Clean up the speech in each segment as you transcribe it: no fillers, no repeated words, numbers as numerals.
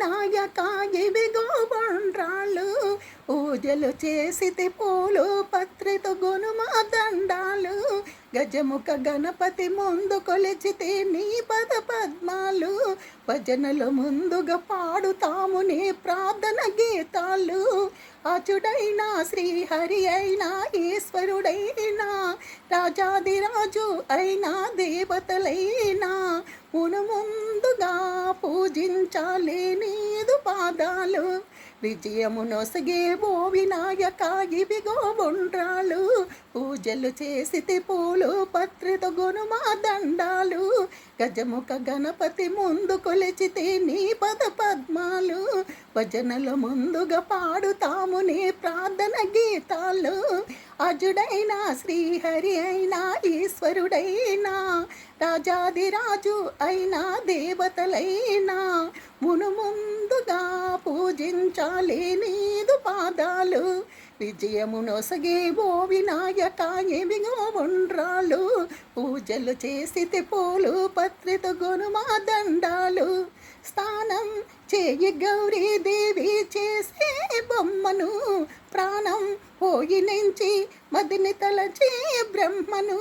వినాయక ఇవిగో బండ్రాళ్ళు, పూజలు చేసితి పూలు పత్రితో గునుమా దండాలు, గజముఖ గణపతి ముందు కొలిచితే నీ పద పద్మాలు, భజనలు ముందుగా పాడుతాము నీ ప్రార్థన గీతాలు, అచుడైనా శ్రీహరి అయినా ఈశ్వరుడైనా రాజాదిరాజు అయినా దేవతలైనా మును ముందుగా పూజించాలి నీదు పాదాలు, విజయము నొసగే ఓ వినాయక ఇవిగో బొండ్రాలు, పూజలు చేసితి పూలు పత్రితో గునుమా దండాలు, గజముఖ గణపతి ముందు కొలిచితే నీ పద పద్మాలు, భజనలు ముందుగా పాడుతాము నీ ప్రార్థన గీతాలు, అజుడైనా శ్రీహరి అయినా ఈశ్వరుడైనా రాజాదిరాజు అయినా దేవతలైనా మును ముందుగా పూజించాలి నీదు పాదాలు, విజయము నొసగే ఓ వినాయక ఇవిగో బొండ్రాళ్ళు, పూజలు చేసితి పూలు పత్రితో గునుమా దండాలు, స్నానం చేయి గౌరీదేవి చేసే బొమ్మను, ప్రాణం పోయి నుంచి మదిని తలచే బ్రహ్మను,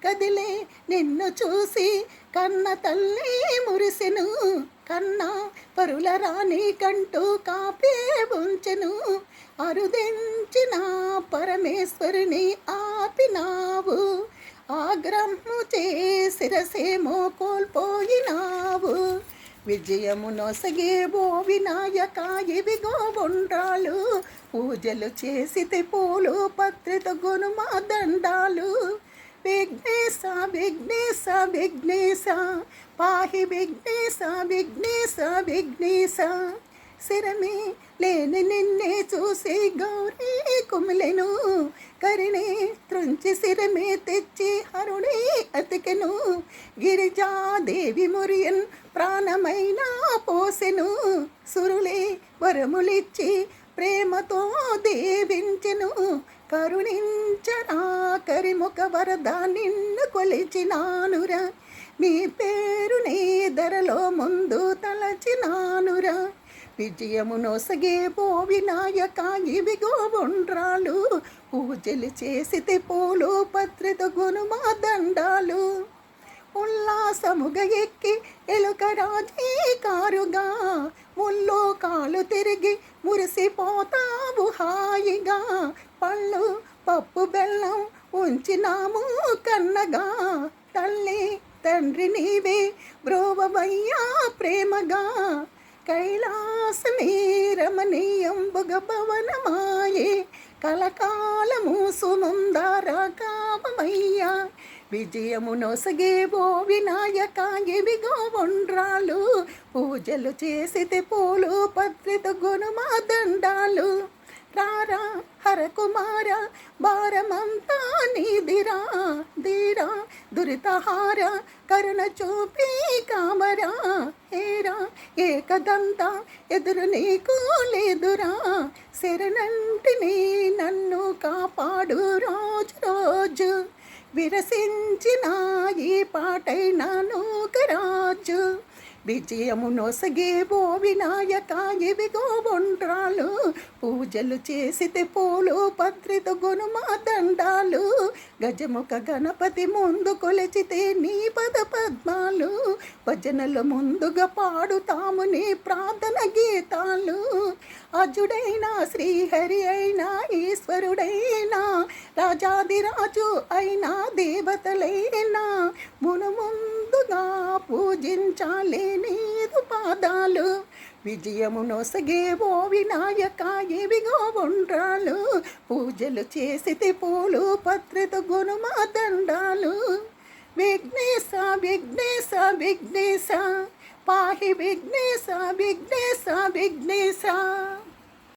కదిలే నిన్ను చూసి కన్న తల్లి మురిసెను, కన్నా పరుల రాణి కంటూ కాపే ఉంచెను, అరుదించిన పరమేశ్వరుని ఆపినావు, ఆగ్రహము శిరసేమో కోల్పోయినావు, విజయము నొసగే ఓ వినాయక ఇవిగో బొండ్రాలు, పూజలు చేసితే పూలు పత్రితో గునుమా దండాలు, విఘ్నేశ విఘ్నేశ విఘ్నేశ పాహి విఘ్నేశ విఘ్నేశ విఘ్నేశ, శిరమే లేని నిన్నే చూసి గౌరీ కుమిలెను, కరిణి త్రుంచి శిరమే తెచ్చి హరుణి అతికెను, గిరిజాదేవి మురియన్ ప్రాణమైనా పోసెను, సురులే వరములిచ్చి ప్రేమతో దీవించెను, కరుణించరా కరిముఖ వరద నిన్ను కొలిచినానురా, మీ పేరు నీ ధరలో ముందు తలచినానురా, విజయము నొసగే ఓ వినాయక ఇవిగో బొండ్రాళ్ళు, పూజలు చేసితే పూలు పత్రితో గునుమా దండాలు, ఉల్లాసముగా ఎక్కి ఎలుక రాజీ కారుగా ముల్లో కాలు తిరిగి మురిసిపోతావు హాయిగా, పళ్ళు పప్పు బెల్లం ఉంచినాము కన్నగా, తల్లి తండ్రి నీవే బ్రోవయ్యా ప్రేమగా, కైలాసమే రమణీయంబుగ భవనమాయే కలకాలము సుమందార కామమయ్యా, విజయము నొసగే ఓ వినాయక ఇవిగో బొండ్రాళ్ళు, పూజలు చేసితే పూలు పత్రితో గునుమా దండాలు, రారా హరకుమార భారమంతా నీదిరా ధీరా దురితహార కరుణ చూపి కామరా, ఏరా ఏకదంత ఎదురు నీకు లేదురా, శరణంటిని నన్ను కాపాడు రోజు రోజు, విరసించిన ఈ పాటైన నూకరాజు, విజయము నొసగే ఓ వినాయక ఇవిగో బొండ్రాళ్ళు, పూజలు చేసితే పూలు పత్రితో గునుమా దండాలు, గజముఖ గణపతి ముందు కొలిచితే నీ పద పద్మాలు, భజనలు ముందుగా పాడుతాము నీ ప్రార్థన గీతాలు, అజుడైనా శ్రీహరి అయినా ఈశ్వరుడైనా రాజాదిరాజు అయినా దేవతలైనా మును ముందుగా పూజించాలి నీదు పాదాలు, విజయము నొసగే ఓ వినాయక ఇవిగో బొండ్రాళ్ళు, పూజలు చేసితే పూలు పత్రితో గునుమా దండాలు, విఘ్నేశ విఘ్నేశ విఘ్నేశ పాహి విఘ్నేశ విఘ్నేశ విఘ్నేశ.